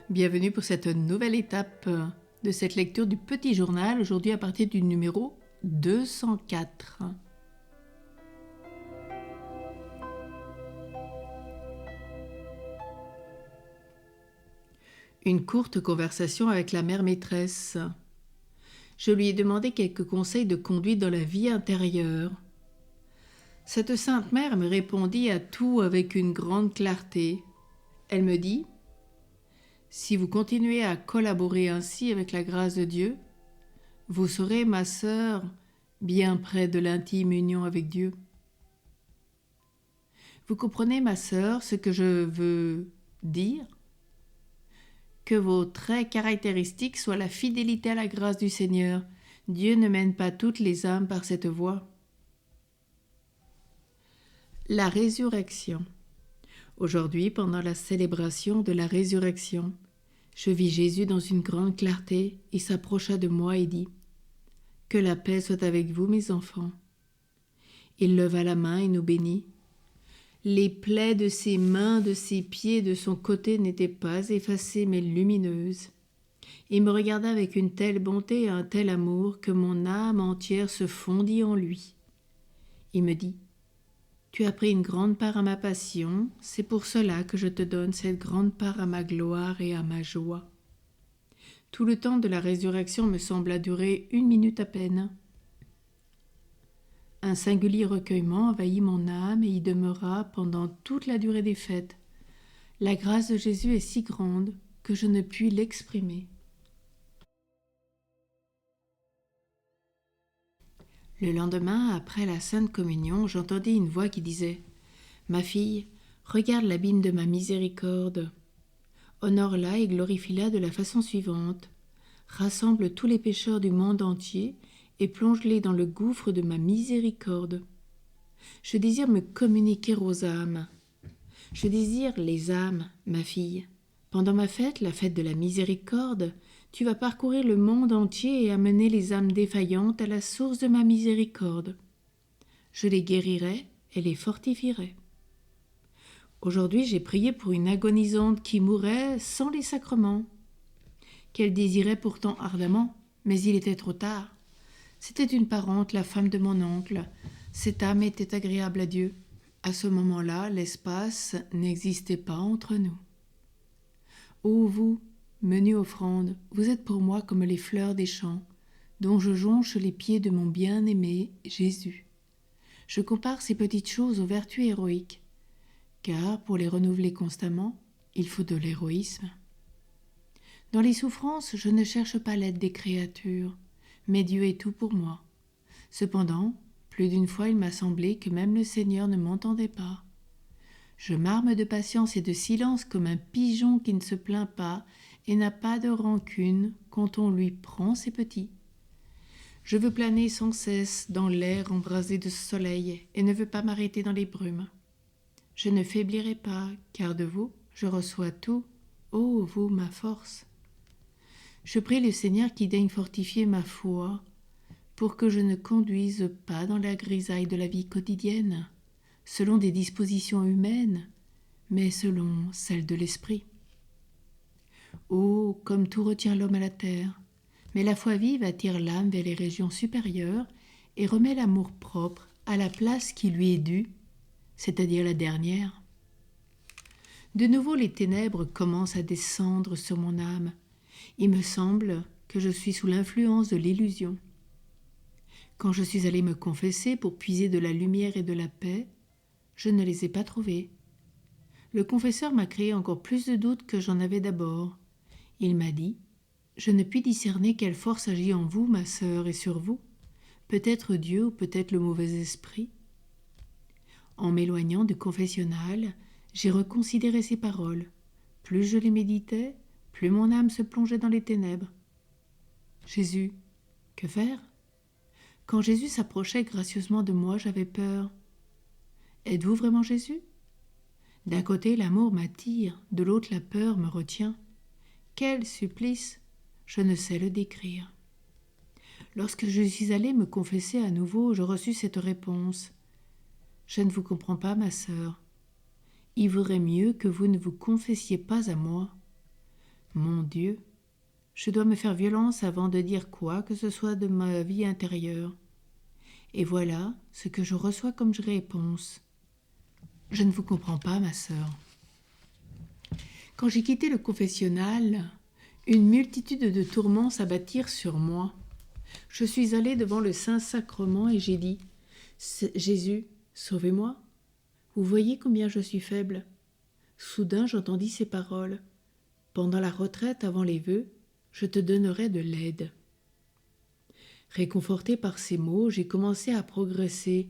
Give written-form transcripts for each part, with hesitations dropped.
Bienvenue pour cette nouvelle étape de cette lecture du petit journal, aujourd'hui à partir du numéro 204. Une courte conversation avec la mère maîtresse. Je lui ai demandé quelques conseils de conduite dans la vie intérieure. Cette sainte mère me répondit à tout avec une grande clarté. Elle me dit: si vous continuez à collaborer ainsi avec la grâce de Dieu, vous serez, ma sœur, bien près de l'intime union avec Dieu. Vous comprenez, ma sœur, ce que je veux dire? Que vos traits caractéristiques soient la fidélité à la grâce du Seigneur. Dieu ne mène pas toutes les âmes par cette voie. La résurrection. Aujourd'hui, pendant la célébration de la résurrection, je vis Jésus dans une grande clarté. Il s'approcha de moi et dit: « Que la paix soit avec vous, mes enfants. » Il leva la main et nous bénit. Les plaies de ses mains, de ses pieds, de son côté n'étaient pas effacées mais lumineuses. Il me regarda avec une telle bonté et un tel amour que mon âme entière se fondit en lui. Il me dit: « Tu as pris une grande part à ma passion, c'est pour cela que je te donne cette grande part à ma gloire et à ma joie. » Tout le temps de la résurrection me sembla durer 1 minute à peine. Un singulier recueillement envahit mon âme et y demeura pendant toute la durée des fêtes. La grâce de Jésus est si grande que je ne puis l'exprimer. Le lendemain, après la Sainte Communion, j'entendis une voix qui disait: « Ma fille, regarde l'abîme de ma miséricorde. Honore-la et glorifie-la de la façon suivante. Rassemble tous les pécheurs du monde entier et plonge-les dans le gouffre de ma miséricorde. Je désire me communiquer aux âmes. Je désire les âmes, ma fille. Pendant ma fête, la fête de la miséricorde, tu vas parcourir le monde entier et amener les âmes défaillantes à la source de ma miséricorde. Je les guérirai et les fortifierai. Aujourd'hui, j'ai prié pour une agonisante qui mourait sans les sacrements, qu'elle désirait pourtant ardemment, mais il était trop tard. C'était une parente, la femme de mon oncle. Cette âme était agréable à Dieu. À ce moment-là, l'espace n'existait pas entre nous. Ô vous, menue offrande, vous êtes pour moi comme les fleurs des champs, dont je jonche les pieds de mon bien-aimé Jésus. Je compare ces petites choses aux vertus héroïques, car pour les renouveler constamment, il faut de l'héroïsme. Dans les souffrances, je ne cherche pas l'aide des créatures, mais Dieu est tout pour moi. Cependant, plus d'une fois il m'a semblé que même le Seigneur ne m'entendait pas. Je m'arme de patience et de silence comme un pigeon qui ne se plaint pas et n'a pas de rancune quand on lui prend ses petits. Je veux planer sans cesse dans l'air embrasé de soleil et ne veux pas m'arrêter dans les brumes. Je ne faiblirai pas, car de vous, je reçois tout, ô vous, ma force. Je prie le Seigneur qui daigne fortifier ma foi, pour que je ne conduise pas dans la grisaille de la vie quotidienne, selon des dispositions humaines, mais selon celles de l'esprit. Oh, comme tout retient l'homme à la terre, mais la foi vive attire l'âme vers les régions supérieures et remet l'amour-propre à la place qui lui est due, c'est-à-dire la dernière. De nouveau, les ténèbres commencent à descendre sur mon âme. Il me semble que je suis sous l'influence de l'illusion. Quand je suis allée me confesser pour puiser de la lumière et de la paix, je ne les ai pas trouvées. Le confesseur m'a créé encore plus de doutes que j'en avais d'abord. Il m'a dit: « Je ne puis discerner quelle force agit en vous, ma sœur, et sur vous. Peut-être Dieu ou peut-être le mauvais esprit. » En m'éloignant du confessionnal, j'ai reconsidéré ces paroles. Plus je les méditais, plus mon âme se plongeait dans les ténèbres. Jésus, que faire? Quand Jésus s'approchait gracieusement de moi, j'avais peur. Êtes-vous vraiment Jésus? D'un côté, l'amour m'attire, de l'autre, la peur me retient. Quel supplice! Je ne sais le décrire. Lorsque je suis allée me confesser à nouveau, je reçus cette réponse: « Je ne vous comprends pas, ma sœur. Il vaudrait mieux que vous ne vous confessiez pas à moi. Mon Dieu, je dois me faire violence avant de dire quoi que ce soit de ma vie intérieure. Et voilà ce que je reçois comme réponse. Je ne vous comprends pas, ma sœur. Quand j'ai quitté le confessionnal, une multitude de tourments s'abattirent sur moi. Je suis allée devant le Saint-Sacrement et j'ai dit « Jésus, sauvez-moi. Vous voyez combien je suis faible. » Soudain, j'entendis ces paroles. « Pendant la retraite avant les vœux, je te donnerai de l'aide. » Réconfortée par ces mots, j'ai commencé à progresser,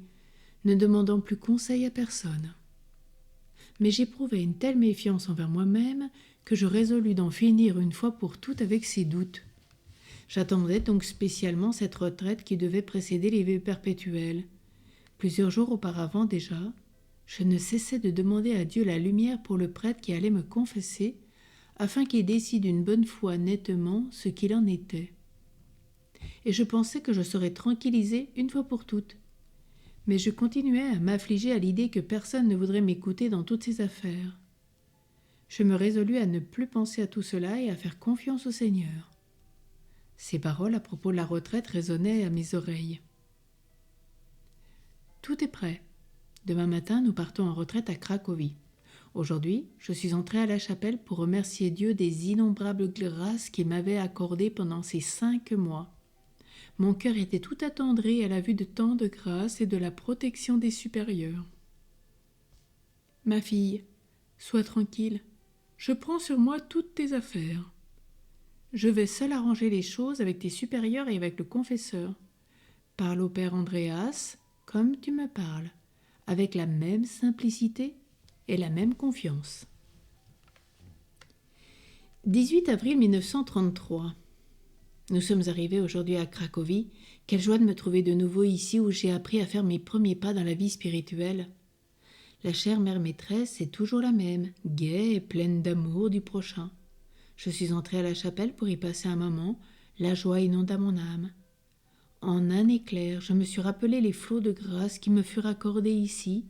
ne demandant plus conseil à personne. Mais j'éprouvais une telle méfiance envers moi-même que je résolus d'en finir une fois pour toutes avec ces doutes. J'attendais donc spécialement cette retraite qui devait précéder les vœux perpétuels. Plusieurs jours auparavant déjà, je ne cessais de demander à Dieu la lumière pour le prêtre qui allait me confesser, afin qu'il décide une bonne fois nettement ce qu'il en était. Et je pensais que je serais tranquillisée une fois pour toutes. Mais je continuais à m'affliger à l'idée que personne ne voudrait m'écouter dans toutes ces affaires. Je me résolus à ne plus penser à tout cela et à faire confiance au Seigneur. Ces paroles à propos de la retraite résonnaient à mes oreilles. Tout est prêt. Demain matin, nous partons en retraite à Cracovie. Aujourd'hui, je suis entrée à la chapelle pour remercier Dieu des innombrables grâces qu'il m'avait accordées pendant ces 5 mois. Mon cœur était tout attendri à la vue de tant de grâces et de la protection des supérieurs. Ma fille, sois tranquille. Je prends sur moi toutes tes affaires. Je vais seule arranger les choses avec tes supérieurs et avec le confesseur. Parle au père Andréas comme tu me parles, avec la même simplicité et la même confiance. 18 avril 1933. Nous sommes arrivés aujourd'hui à Cracovie. Quelle joie de me trouver de nouveau ici où j'ai appris à faire mes premiers pas dans la vie spirituelle. La chère mère maîtresse est toujours la même, gaie et pleine d'amour du prochain. Je suis entrée à la chapelle pour y passer un moment, la joie inonda mon âme. En un éclair, je me suis rappelé les flots de grâce qui me furent accordés ici,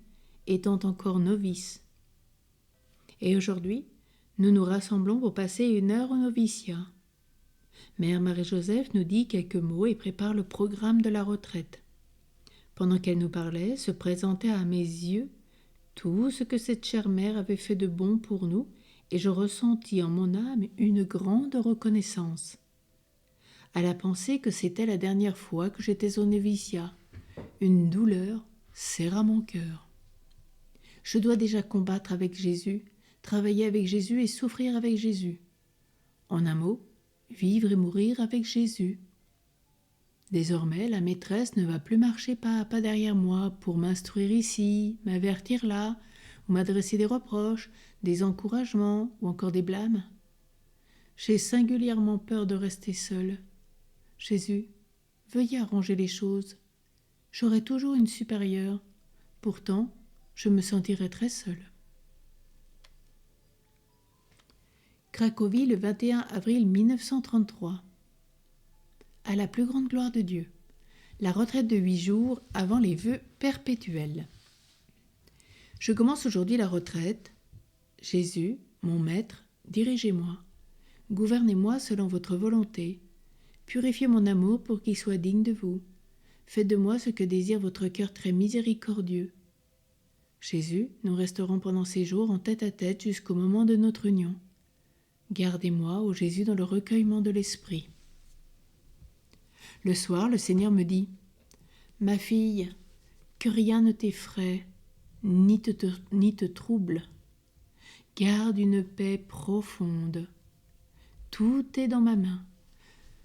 étant encore novice. Et aujourd'hui, nous nous rassemblons pour passer 1 heure au noviciat. Mère Marie-Joseph nous dit quelques mots et prépare le programme de la retraite. Pendant qu'elle nous parlait, se présentait à mes yeux tout ce que cette chère mère avait fait de bon pour nous, et je ressentis en mon âme une grande reconnaissance. À la pensée que c'était la dernière fois que j'étais au noviciat, une douleur serra mon cœur. Je dois déjà combattre avec Jésus, travailler avec Jésus et souffrir avec Jésus. En un mot, vivre et mourir avec Jésus. Désormais, la maîtresse ne va plus marcher pas à pas derrière moi pour m'instruire ici, m'avertir là, ou m'adresser des reproches, des encouragements ou encore des blâmes. J'ai singulièrement peur de rester seule. Jésus, veuillez arranger les choses. J'aurai toujours une supérieure. Pourtant, je me sentirai très seule. Cracovie, le 21 avril 1933. À la plus grande gloire de Dieu. La retraite de 8 jours avant les vœux perpétuels. Je commence aujourd'hui la retraite. Jésus, mon maître, dirigez-moi. Gouvernez-moi selon votre volonté. Purifiez mon amour pour qu'il soit digne de vous. Faites de moi ce que désire votre cœur très miséricordieux. Jésus, nous resterons pendant ces jours en tête-à-tête jusqu'au moment de notre union. Gardez-moi, ô Jésus, dans le recueillement de l'esprit. Le soir, le Seigneur me dit « Ma fille, que rien ne t'effraie, ni te trouble. Garde une paix profonde. Tout est dans ma main.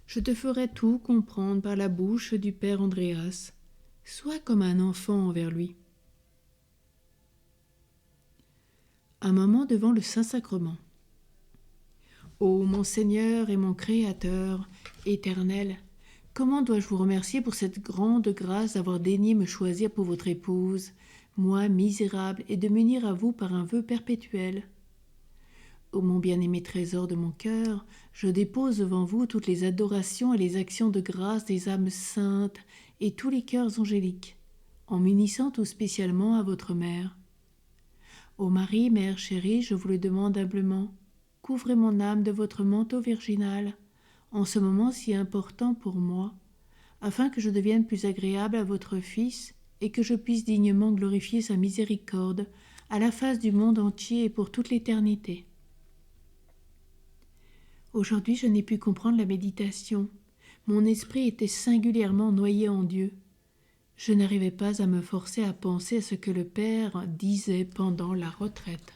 Je te ferai tout comprendre par la bouche du Père Andréas. Sois comme un enfant envers lui. » Un moment devant le Saint-Sacrement. Ô mon Seigneur et mon Créateur éternel, comment dois-je vous remercier pour cette grande grâce d'avoir daigné me choisir pour votre épouse, moi misérable, et de m'unir à vous par un vœu perpétuel. Ô mon bien-aimé trésor de mon cœur, je dépose devant vous toutes les adorations et les actions de grâce des âmes saintes et tous les cœurs angéliques, en m'unissant tout spécialement à votre mère. Ô Marie, Mère chérie, je vous le demande humblement, couvrez mon âme de votre manteau virginal, en ce moment si important pour moi, afin que je devienne plus agréable à votre Fils et que je puisse dignement glorifier sa miséricorde à la face du monde entier et pour toute l'éternité. Aujourd'hui, je n'ai pu comprendre la méditation. Mon esprit était singulièrement noyé en Dieu. Je n'arrivais pas à me forcer à penser à ce que le Père disait pendant la retraite.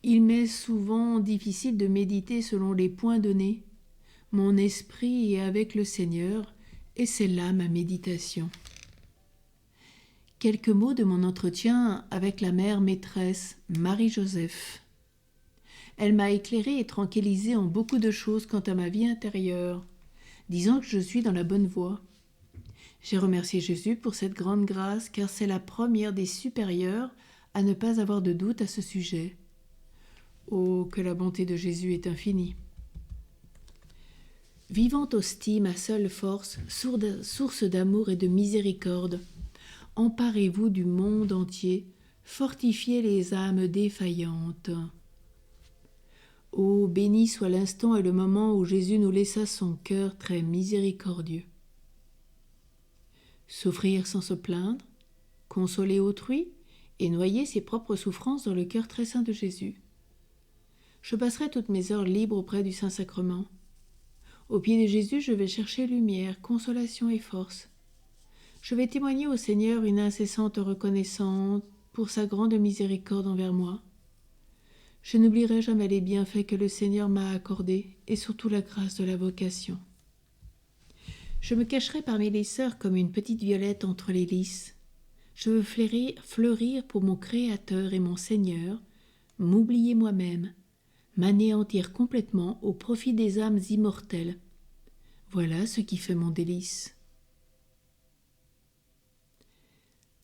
Il m'est souvent difficile de méditer selon les points donnés. Mon esprit est avec le Seigneur, et c'est là ma méditation. Quelques mots de mon entretien avec la mère maîtresse, Marie-Joseph. Elle m'a éclairée et tranquillisée en beaucoup de choses quant à ma vie intérieure, disant que je suis dans la bonne voie. J'ai remercié Jésus pour cette grande grâce, car c'est la première des supérieures à ne pas avoir de doute à ce sujet. Oh, que la bonté de Jésus est infinie. Vivant hostie, ma seule force, source d'amour et de miséricorde, emparez-vous du monde entier, fortifiez les âmes défaillantes. Oh, béni soit l'instant et le moment où Jésus nous laissa son cœur très miséricordieux. Souffrir sans se plaindre, consoler autrui et noyer ses propres souffrances dans le cœur très saint de Jésus. Je passerai toutes mes heures libres auprès du Saint-Sacrement. Au pied de Jésus, je vais chercher lumière, consolation et force. Je vais témoigner au Seigneur une incessante reconnaissance pour sa grande miséricorde envers moi. Je n'oublierai jamais les bienfaits que le Seigneur m'a accordés et surtout la grâce de la vocation. Je me cacherai parmi les sœurs comme une petite violette entre les lys. Je veux fleurir pour mon Créateur et mon Seigneur, m'oublier moi-même, m'anéantir complètement au profit des âmes immortelles. Voilà ce qui fait mon délice.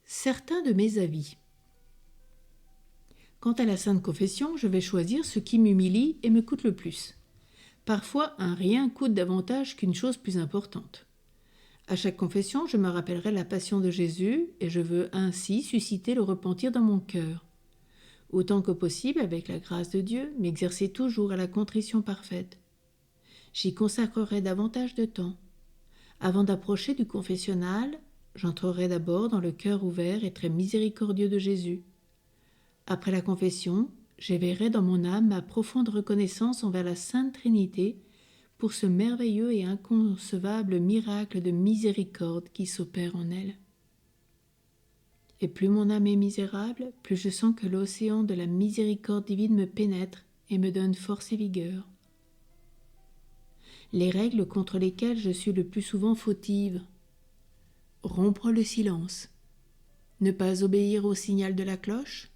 Certains de mes avis. Quant à la Sainte Confession, je vais choisir ce qui m'humilie et me coûte le plus. Parfois, un rien coûte davantage qu'une chose plus importante. À chaque confession, je me rappellerai la passion de Jésus et je veux ainsi susciter le repentir dans mon cœur. Autant que possible, avec la grâce de Dieu, m'exercer toujours à la contrition parfaite. J'y consacrerai davantage de temps. Avant d'approcher du confessionnal, j'entrerai d'abord dans le cœur ouvert et très miséricordieux de Jésus. Après la confession, j'éveillerai dans mon âme ma profonde reconnaissance envers la Sainte Trinité pour ce merveilleux et inconcevable miracle de miséricorde qui s'opère en elle. Et plus mon âme est misérable, plus je sens que l'océan de la miséricorde divine me pénètre et me donne force et vigueur. Les règles contre lesquelles je suis le plus souvent fautive. Rompre le silence. Ne pas obéir au signal de la cloche.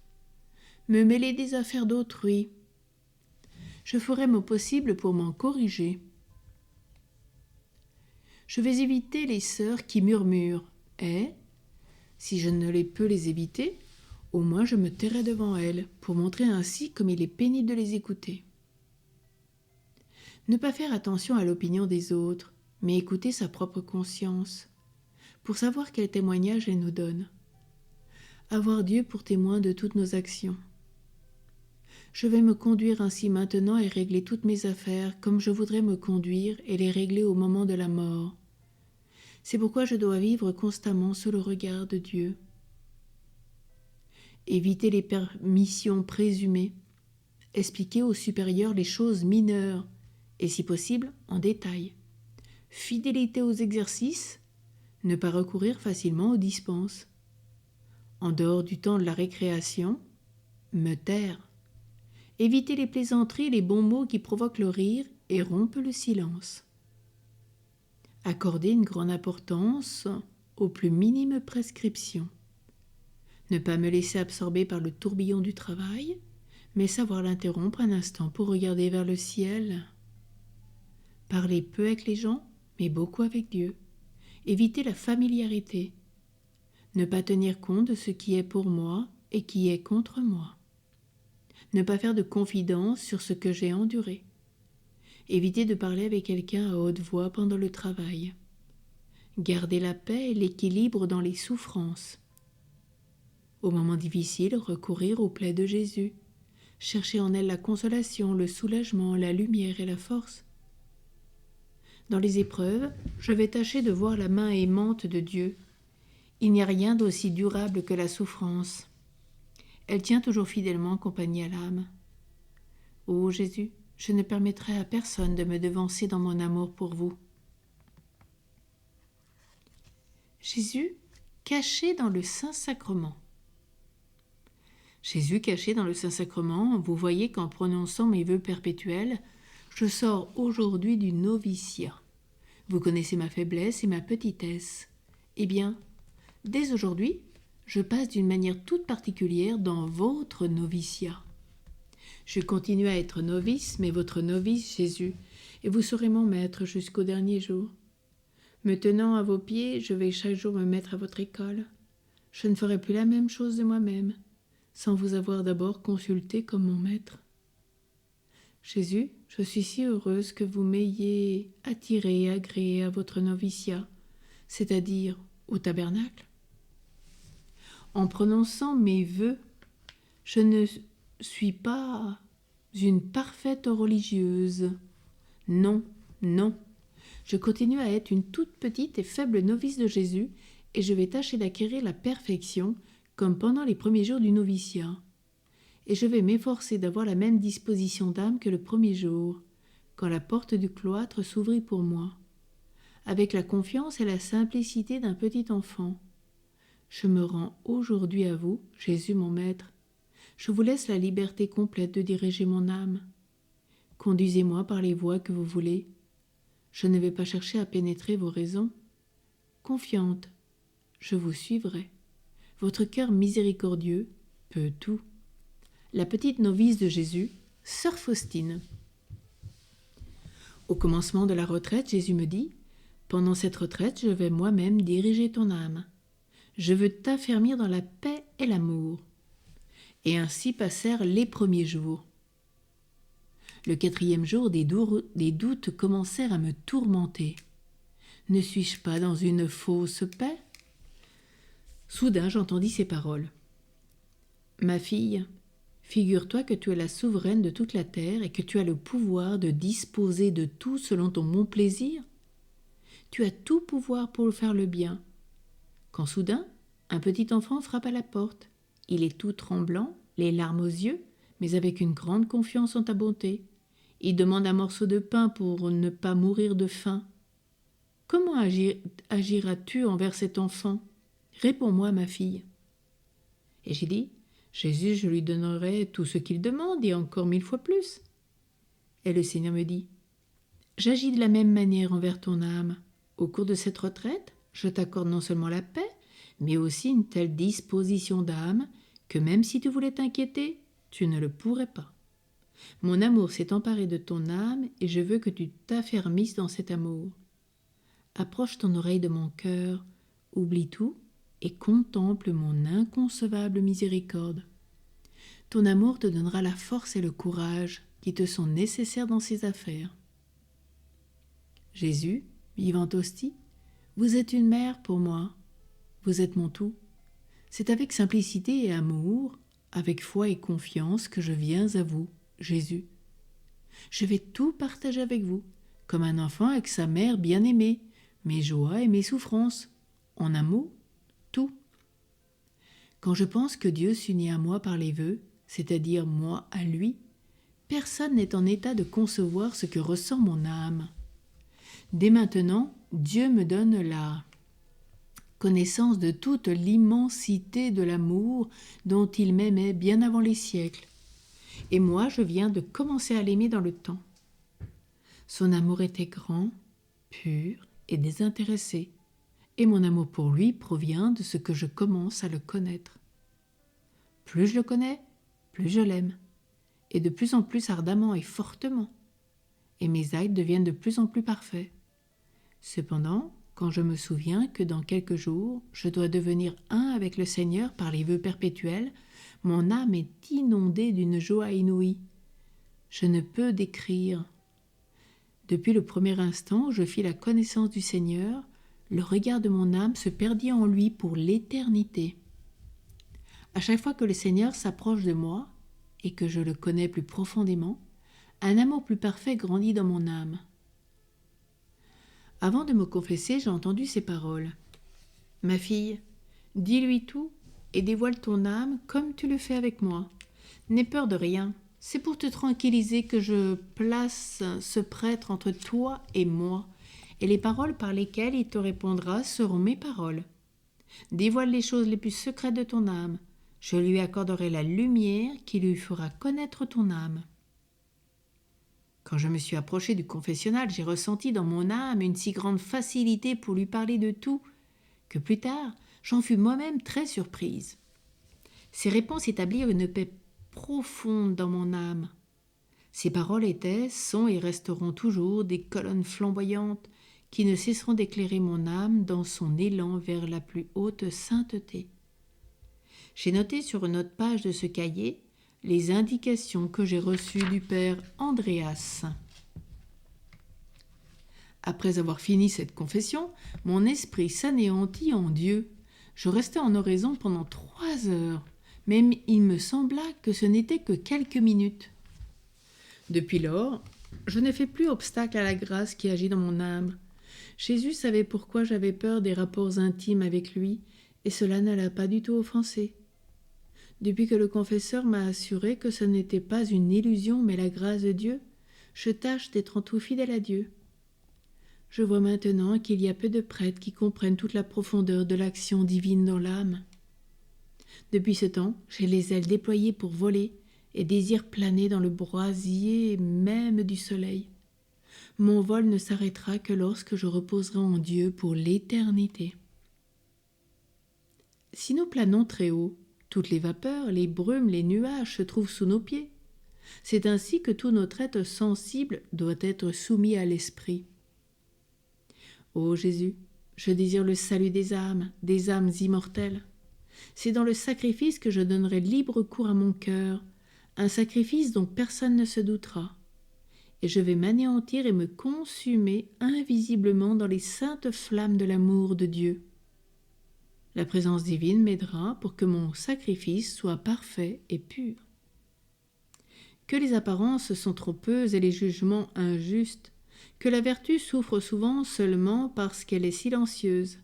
Me mêler des affaires d'autrui. Je ferai mon possible pour m'en corriger. Je vais éviter les sœurs qui murmurent et, si je ne les peux les éviter, au moins je me tairai devant elles pour montrer ainsi comme il est pénible de les écouter. Ne pas faire attention à l'opinion des autres, mais écouter sa propre conscience, pour savoir quel témoignage elle nous donne. Avoir Dieu pour témoin de toutes nos actions. Je vais me conduire ainsi maintenant et régler toutes mes affaires comme je voudrais me conduire et les régler au moment de la mort. C'est pourquoi je dois vivre constamment sous le regard de Dieu. Éviter les permissions présumées, expliquer aux supérieurs les choses mineures, et si possible en détail. Fidélité aux exercices, ne pas recourir facilement aux dispenses. En dehors du temps de la récréation, me taire. Éviter les plaisanteries et les bons mots qui provoquent le rire et rompent le silence. Accorder une grande importance aux plus minimes prescriptions. Ne pas me laisser absorber par le tourbillon du travail, mais savoir l'interrompre un instant pour regarder vers le ciel. Parler peu avec les gens, mais beaucoup avec Dieu. Éviter la familiarité. Ne pas tenir compte de ce qui est pour moi et qui est contre moi. Ne pas faire de confidence sur ce que j'ai enduré. Éviter de parler avec quelqu'un à haute voix pendant le travail. Garder la paix et l'équilibre dans les souffrances. Au moment difficile, recourir aux plaies de Jésus. chercher en elle la consolation, le soulagement, la lumière et la force. Dans les épreuves, je vais tâcher de voir la main aimante de Dieu. Il n'y a rien d'aussi durable que la souffrance. Elle tient toujours fidèlement compagnie à l'âme. Ô Jésus, je ne permettrai à personne de me devancer dans mon amour pour vous. Jésus caché dans le Saint-Sacrement. Jésus caché dans le Saint-Sacrement, vous voyez qu'en prononçant mes vœux perpétuels, je sors aujourd'hui du noviciat. Vous connaissez ma faiblesse et ma petitesse. Eh bien, dès aujourd'hui, je passe d'une manière toute particulière dans votre noviciat. Je continue à être novice, mais votre novice Jésus, et vous serez mon maître jusqu'au dernier jour. Me tenant à vos pieds, je vais chaque jour me mettre à votre école. Je ne ferai plus la même chose de moi-même, sans vous avoir d'abord consulté comme mon maître. Jésus, je suis si heureuse que vous m'ayez attiré et agréé à votre noviciat, c'est-à-dire au tabernacle. En prononçant mes vœux, je ne suis pas une parfaite religieuse. Non, non. Je continue à être une toute petite et faible novice de Jésus et je vais tâcher d'acquérir la perfection comme pendant les premiers jours du noviciat. Et je vais m'efforcer d'avoir la même disposition d'âme que le premier jour, quand la porte du cloître s'ouvrit pour moi, avec la confiance et la simplicité d'un petit enfant. Je me rends aujourd'hui à vous, Jésus mon Maître. Je vous laisse la liberté complète de diriger mon âme. Conduisez-moi par les voies que vous voulez. Je ne vais pas chercher à pénétrer vos raisons. Confiante, je vous suivrai. Votre cœur miséricordieux peut tout. La petite novice de Jésus, sœur Faustine. Au commencement de la retraite, Jésus me dit « Pendant cette retraite, je vais moi-même diriger ton âme. Je veux t'affermir dans la paix et l'amour. » Et ainsi passèrent les premiers jours. Le 4e jour, des doutes commencèrent à me tourmenter. Ne suis-je pas dans une fausse paix ? Soudain, j'entendis ces paroles. « Ma fille, figure-toi que tu es la souveraine de toute la terre et que tu as le pouvoir de disposer de tout selon ton bon plaisir. Tu as tout pouvoir pour faire le bien. » Quand soudain, un petit enfant frappe à la porte. Il est tout tremblant, les larmes aux yeux, mais avec une grande confiance en ta bonté. Il demande un morceau de pain pour ne pas mourir de faim. Comment agiras-tu envers cet enfant ? Réponds-moi, ma fille. Et j'ai dit, Jésus, je lui donnerai tout ce qu'il demande et encore 1000 fois plus. Et le Seigneur me dit, j'agis de la même manière envers ton âme. Au cours de cette retraite, je t'accorde non seulement la paix, mais aussi une telle disposition d'âme que même si tu voulais t'inquiéter, tu ne le pourrais pas. Mon amour s'est emparé de ton âme et je veux que tu t'affermisses dans cet amour. Approche ton oreille de mon cœur, oublie tout et contemple mon inconcevable miséricorde. Ton amour te donnera la force et le courage qui te sont nécessaires dans ces affaires. Jésus, vivante hostie, vous êtes une mère pour moi. Vous êtes mon tout. C'est avec simplicité et amour, avec foi et confiance que je viens à vous, Jésus. Je vais tout partager avec vous, comme un enfant avec sa mère bien-aimée, mes joies et mes souffrances. En un mot, tout. Quand je pense que Dieu s'unit à moi par les vœux, c'est-à-dire moi à lui, personne n'est en état de concevoir ce que ressent mon âme. Dès maintenant, Dieu me donne la connaissance de toute l'immensité de l'amour dont il m'aimait bien avant les siècles. Et moi, je viens de commencer à l'aimer dans le temps. Son amour était grand, pur et désintéressé, et mon amour pour lui provient de ce que je commence à le connaître. Plus je le connais, plus je l'aime, et de plus en plus ardemment et fortement, et mes actes deviennent de plus en plus parfaits. Cependant, quand je me souviens que dans quelques jours, je dois devenir un avec le Seigneur par les vœux perpétuels, mon âme est inondée d'une joie inouïe. Je ne peux décrire. Depuis le premier instant où je fis la connaissance du Seigneur, le regard de mon âme se perdit en lui pour l'éternité. À chaque fois que le Seigneur s'approche de moi, et que je le connais plus profondément, un amour plus parfait grandit dans mon âme. Avant de me confesser, j'ai entendu ces paroles. « Ma fille, dis-lui tout et dévoile ton âme comme tu le fais avec moi. N'aie peur de rien. C'est pour te tranquilliser que je place ce prêtre entre toi et moi, et les paroles par lesquelles il te répondra seront mes paroles. Dévoile les choses les plus secrètes de ton âme. Je lui accorderai la lumière qui lui fera connaître ton âme. » Quand je me suis approchée du confessionnal, j'ai ressenti dans mon âme une si grande facilité pour lui parler de tout, que plus tard, j'en fus moi-même très surprise. Ces réponses établirent une paix profonde dans mon âme. Ces paroles étaient, sont et resteront toujours des colonnes flamboyantes qui ne cesseront d'éclairer mon âme dans son élan vers la plus haute sainteté. J'ai noté sur une autre page de ce cahier les indications que j'ai reçues du père Andreas. Après avoir fini cette confession, mon esprit s'anéantit en Dieu. Je restai en oraison pendant 3 heures, mais il me sembla que ce n'était que quelques minutes. Depuis lors, je ne fais plus obstacle à la grâce qui agit dans mon âme. Jésus savait pourquoi j'avais peur des rapports intimes avec lui, et cela ne l'a pas du tout offensé. Depuis que le confesseur m'a assuré que ce n'était pas une illusion mais la grâce de Dieu, je tâche d'être en tout fidèle à Dieu. Je vois maintenant qu'il y a peu de prêtres qui comprennent toute la profondeur de l'action divine dans l'âme. Depuis ce temps, j'ai les ailes déployées pour voler et désire planer dans le brasier même du soleil. Mon vol ne s'arrêtera que lorsque je reposerai en Dieu pour l'éternité. Si nous planons très haut, toutes les vapeurs, les brumes, les nuages se trouvent sous nos pieds. C'est ainsi que tout notre être sensible doit être soumis à l'esprit. Ô Jésus, je désire le salut des âmes immortelles. C'est dans le sacrifice que je donnerai libre cours à mon cœur, un sacrifice dont personne ne se doutera. Et je vais m'anéantir et me consumer invisiblement dans les saintes flammes de l'amour de Dieu. La présence divine m'aidera pour que mon sacrifice soit parfait et pur. Que les apparences sont trompeuses et les jugements injustes, que la vertu souffre souvent seulement parce qu'elle est silencieuse.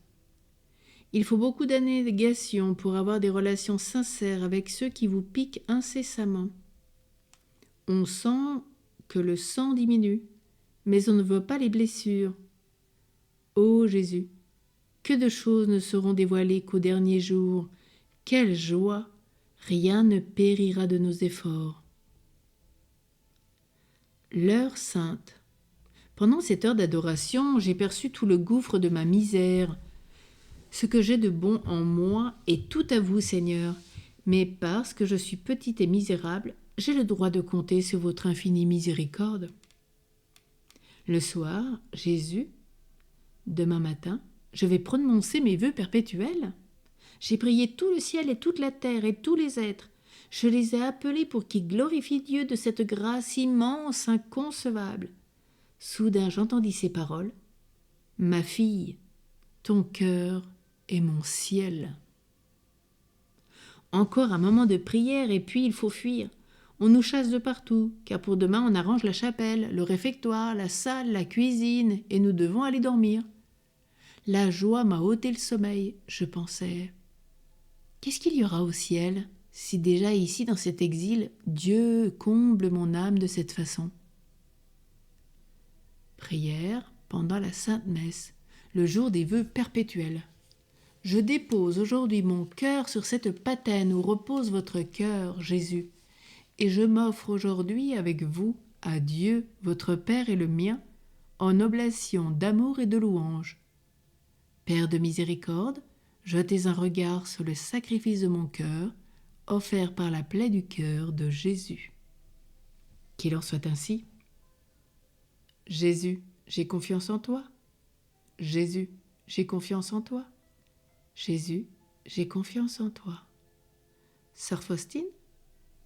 Il faut beaucoup d'abnégation pour avoir des relations sincères avec ceux qui vous piquent incessamment. On sent que le sang diminue, mais on ne voit pas les blessures. Ô Jésus, que de choses ne seront dévoilées qu'au dernier jour. Quelle joie! Rien ne périra de nos efforts. L'heure sainte. Pendant cette heure d'adoration, j'ai perçu tout le gouffre de ma misère. Ce que j'ai de bon en moi est tout à vous, Seigneur, mais parce que je suis petite et misérable, j'ai le droit de compter sur votre infinie miséricorde. Le soir, Jésus, demain matin, je vais prononcer mes vœux perpétuels. J'ai prié tout le ciel et toute la terre et tous les êtres. Je les ai appelés pour qu'ils glorifient Dieu de cette grâce immense, inconcevable. Soudain, j'entendis ces paroles. « Ma fille, ton cœur est mon ciel. » Encore un moment de prière et puis il faut fuir. On nous chasse de partout, car pour demain on arrange la chapelle, le réfectoire, la salle, la cuisine, et nous devons aller dormir. La joie m'a ôté le sommeil, je pensais. Qu'est-ce qu'il y aura au ciel, si déjà ici dans cet exil, Dieu comble mon âme de cette façon? Prière pendant la Sainte Messe, le jour des vœux perpétuels. Je dépose aujourd'hui mon cœur sur cette patène où repose votre cœur, Jésus, et je m'offre aujourd'hui avec vous à Dieu, votre Père et le mien, en oblation d'amour et de louange. Père de miséricorde, jetez un regard sur le sacrifice de mon cœur, offert par la plaie du cœur de Jésus. Qu'il en soit ainsi. Jésus, j'ai confiance en toi. Jésus, j'ai confiance en toi. Jésus, j'ai confiance en toi. Sœur Faustine,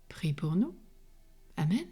prie pour nous. Amen.